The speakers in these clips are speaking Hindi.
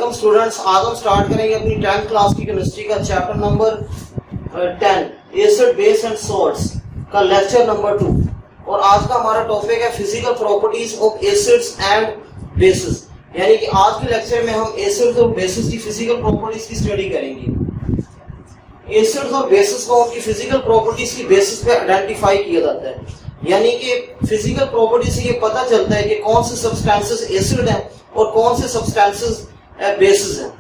Welcome students. आज हम स्टार्ट करेंगे अपनी 10th क्लास की केमिस्ट्री का chapter number 10 acid base and salts का लेक्चर नंबर 2। और आज का हमारा टॉपिक है physical properties of acids and basis. यानी कि आज के लेक्चर में हम एसिड्स और बेसिस की फिजिकल प्रॉपर्टीज की स्टडी करेंगे। एसिड्स और बेसिस को उनकी फिजिकल प्रॉपर्टीज की बेसिस पे आइडेंटिफाई किया जाता है। यानी कि फिजिकल प्रॉपर्टी से ये पता चलता है कि कौन से सब्सटेंसेस एसिड हैं और कौन से सब्सटेंसेस बेसिस हैं।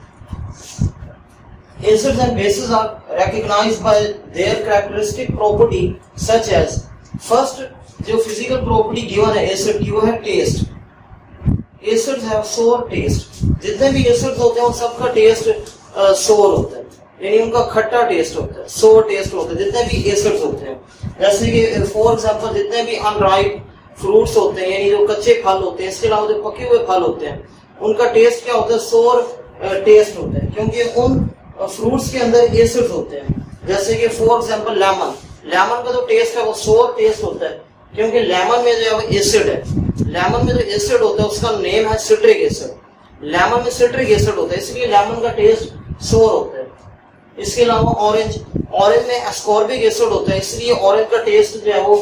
Acids and bases are recognized by their characteristic property such as first जो फिजिकल प्रॉपर्टी गिवन है एसिड की वो है taste. Acids have sour taste. जितने भी एसिड्स होते हैं उन सबका टेस्ट सोर होता है, यानी उनका खट्टा टेस्ट होता है, सोर टेस्ट होता है जितने भी एसिड्स होते हैं। जैसे कि फॉर एग्जांपल जितने भी अनराइप फ्रूट्स होते हैं यानी जो कच्चे फल होते हैं, इसके अलावा जो पके हुए फल होते हैं उनका टेस्ट क्या होता है, सोर टेस्ट होता है, क्योंकि उन फ्रूट्स के अंदर एसिड्स होते हैं। जैसे कि फॉर एग्जांपल लेमन, लेमन का जो टेस्ट है वो सोर टेस्ट होता है क्योंकि लेमन में जो है एसिड है। लेमन में जो एसिड होता है उसका नेम है सिट्रिक एसिड। लेमन में सिट्रिक एसिड होता है इसलिए लेमन का टेस्ट सोर होता है। इसके अलावा ऑरेंज, ऑरेंज में एस्कॉर्बिक एसिड होता है इसलिए ऑरेंज का टेस्ट जो है वो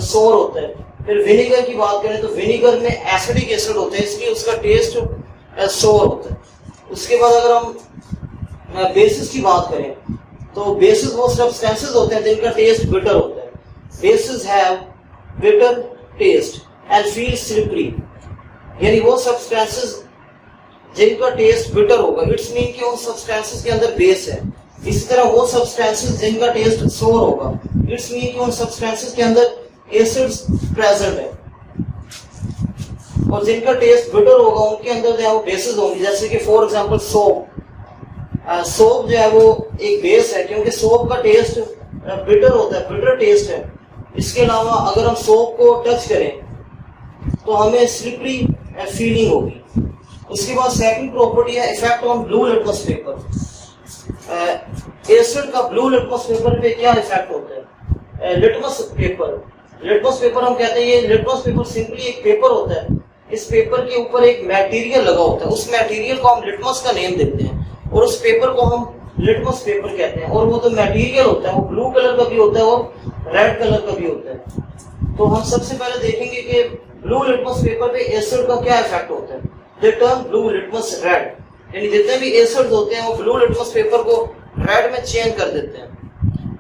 सोर होता है। फिर विनेगर की बात करें तो विनेगर में एसिडिक एसिड होता है इसलिए उसका टेस्ट सोर होता है। उसके बाद अगर हम बेसिस की बात करें तो बेसिस वो सब्सटेंसेस होते हैं जिनका टेस्ट बिटर होता है। Basis have bitter taste and feel slippery, यानी वो सब्सटेंसेस जिनका टेस्ट बिटर होगा, इट्स मीन कि उन सब्सटेंसेस के अंदर बेस है। इसी तरह वो सब्सटेंसेस जिनका टेस्ट सोर होगा, इट्स मीन कि उन सब्सटेंसेस के अंदर एसिड्स प्रेजेंट है। और जिनका टेस्ट बिटर होगा उनके अंदर जो है वो बेसिस होंगी। जैसे कि फॉर एग्जांपल सोप, सोप जो है वो एक बेस है क्योंकि सोप का टेस्ट बिटर होता है, बिटर टेस्ट है। इसके अलावा अगर हम सोप को टच करें तो हमें स्लिपरी फीलिंग होगी। उसके बाद सेकंड प्रॉपर्टी है effect on blue litmus paper. Acid का ब्लू लिटमस पेपर पे क्या इफेक्ट होता है। लिटमस पेपर, लिटमस पेपर हम कहते हैं, ये लिटमस पेपर सिंपली एक पेपर होता है। इस पेपर के ऊपर एक मटेरियल लगा होता है, उस मटेरियल को हम लिटमस का नेम देते हैं और उस पेपर को हम लिटमस पेपर कहते हैं। और वो जो मटेरियल होता है वो ब्लू कलर का भी होता है और रेड कलर का भी होता है। तो हम सबसे पहले देखेंगे कि ब्लू लिटमस पेपर पे एसिड का क्या इफेक्ट होता है। They turn blue litmus red, यानी जितने भी एसिड्स होते हैं वो ब्लू लिटमस पेपर को रेड में चेंज कर देते हैं।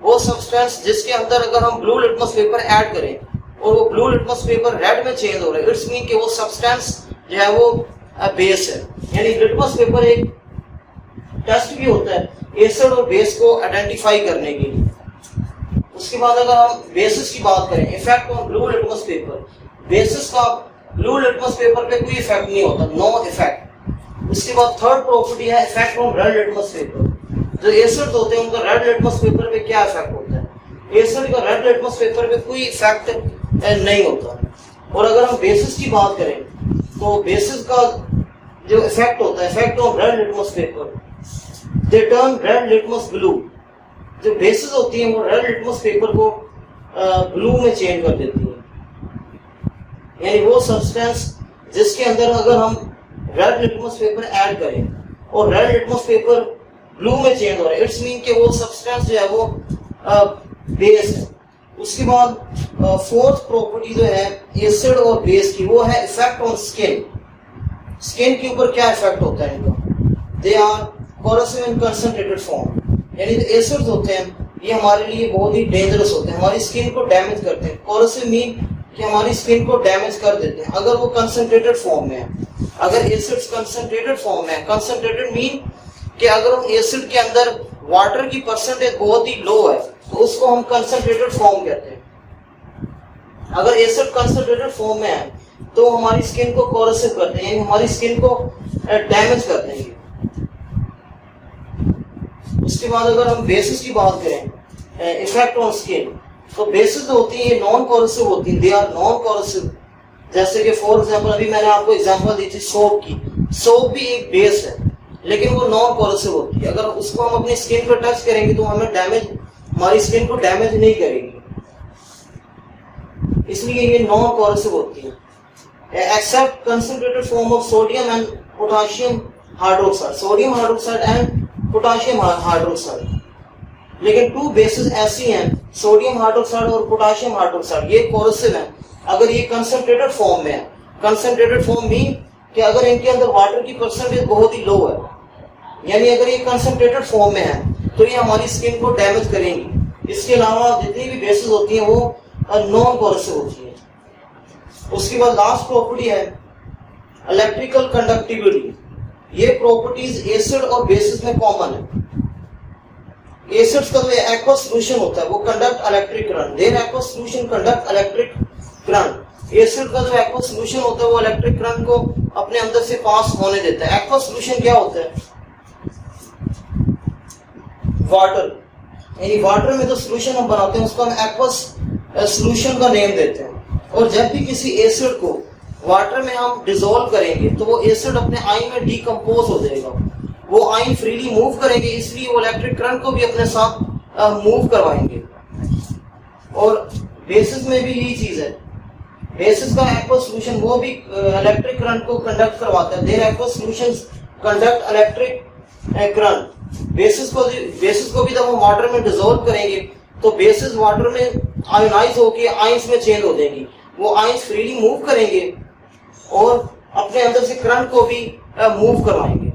वो सब्सटेंस जिसके अंदर अगर हम ब्लू लिटमस पेपर ऐड करें और वो ब्लू लिटमस पेपर रेड में चेंज हो रहा है, इट्स मीन कि वो सब्सटेंस जो है वो बेस है। यानी लिटमस पेपर एक टेस्ट भी होता है एसिड और बेस को आइडेंटिफाई करने के लिए। उसके बाद अगर हम बेसिस की बात करें, effect on blue litmus paper, basis का ब्लू लिटमस पेपर पे कोई इफेक्ट नहीं होता, नो इफेक्ट। उसके बाद थर्ड प्रॉपर्टी है effect on red litmus paper. जो एसिड होते हैं उनका रेड लिटमस पेपर पे क्या इफेक्ट होता है। एसिड का रेड लिटमस पेपर पे कोई इफेक्ट नहीं होता। और अगर हम बेसिस की बात करें तो बेसिस का जो इफेक्ट होता है effect on red litmus paper, they turn red litmus blue. जो बेसिस होती है वो रेड लिटमस पेपर को ब्लू में चेंज कर देती है। यानी वो सब्सटेंस जिसके अंदर अगर हम रेड लिटमस पेपर ऐड करें और रेड लिटमस पेपर ब्लू में चेंज हो रहा है, इट्स मीन कि वो सब्सटेंस जो है वो बेस है। उसके बाद फोर्थ प्रॉपर्टी जो है एसिड और बेस की वो है इफेक्ट ऑन स्किन। स्किन के ऊपर क्या इफेक्ट होता है इनका। They are corrosive in concentrated form, यानी जो एसिड्स होते हैं ये हमारे लिए बहुत ही डेंजरस होते हैं, हमारी स्किन को डैमेज करते हैं। कोरोसिव मीन कि हमारी स्किन को डैमेज कर देते हैं अगर वो कंसंट्रेटेड फॉर्म में है। अगर एसिड्स कंसंट्रेटेड फॉर्म में है, कंसंट्रेटेड मीन कि अगर उन एसिड के अंदर वाटर की परसेंटेज बहुत ही लो है तो उसको हम कंसंट्रेटेड फॉर्म कहते हैं। अगर एसिड कंसंट्रेटेड फॉर्म में है तो हमारी स्किन को कोरोसिव करते हैं, यानी हमारी स्किन को डैमेज करते हैं। उसके बाद अगर हम बेसिस की बात करें इफेक्ट ऑन स्किन, तो बेसिस होती है ये नॉन कोरोसिव होती है, दे आर नॉन कोरोसिव। जैसे कि फॉर एग्जांपल अभी मैंने आपको एग्जांपल दी थी सोप की। सोप भी एक बेस है लेकिन वो नॉन कोरोसिव होती है। अगर उसको हम अपनी स्किन पर टच करेंगे तो हमें डैमेज, हमारी स्किन को डैमेज नहीं करेगी, इसलिए ये नॉन कोरोसिव होती है। Except concentrated form of sodium and potassium hydroxide, sodium hydroxide and potassium hydroxide. लेकिन 2 बेसिस ऐसी हैं, सोडियम हाइड्रोक्साइड और पोटेशियम हाइड्रोक्साइड, ये कोरोसिव हैं अगर ये कंसंट्रेटेड फॉर्म में है। कंसंट्रेटेड फॉर्म मीन कि अगर इनके अंदर वाटर की परसेंटेज बहुत ही लो है, यानी अगर ये कंसंट्रेटेड फॉर्म में है तो ये हमारी स्किन को डैमेज करेंगी। इसके अलावा जितनी भी बेसिस होती हैं वो नॉन कोरोसिव होती है। उसके बाद लास्ट प्रॉपर्टी है इलेक्ट्रिकल कंडक्टिविटी। ये प्रॉपर्टीज एसिड और बेसिस में कॉमन है। एसिड्स का जो एक्वा सॉल्यूशन होता है वो conduct electric current, their aqua solution conduct electric current. Acid का जो एक्वा सॉल्यूशन होता है वो इलेक्ट्रिक करंट को अपने अंदर से पास होने देता है। एक्वा सॉल्यूशन क्या होता है? वाटर, यानी वाटर में जो सॉल्यूशन हम बनाते हैं उसको हम एक्वस सॉल्यूशन का नेम देते हैं। और जब भी किसी एसिड को वाटर में हम डिसॉल्व करेंगे तो वो एसिड अपने आयन में डीकंपोज हो जाएगा, वो आयन फ्रीली मूव करेंगे, इसलिए वो इलेक्ट्रिक करंट को भी अपने साथ मूव करवाएंगे। और बेसिस में भी यही चीज है, बेसिस का एक्वस सॉल्यूशन वो भी इलेक्ट्रिक करंट को कंडक्ट करवाता है। Their aqueous solutions conduct electric current. Bases को भी जब हम वाटर में डिसॉल्व करेंगे तो बेसिस वाटर में आयोनाइज होकर आयंस में चेंज हो जाएंगी, वो आयंस फ्रीली मूव करेंगे और अपने अंदर से करंट को भी मूव करवाएंगे।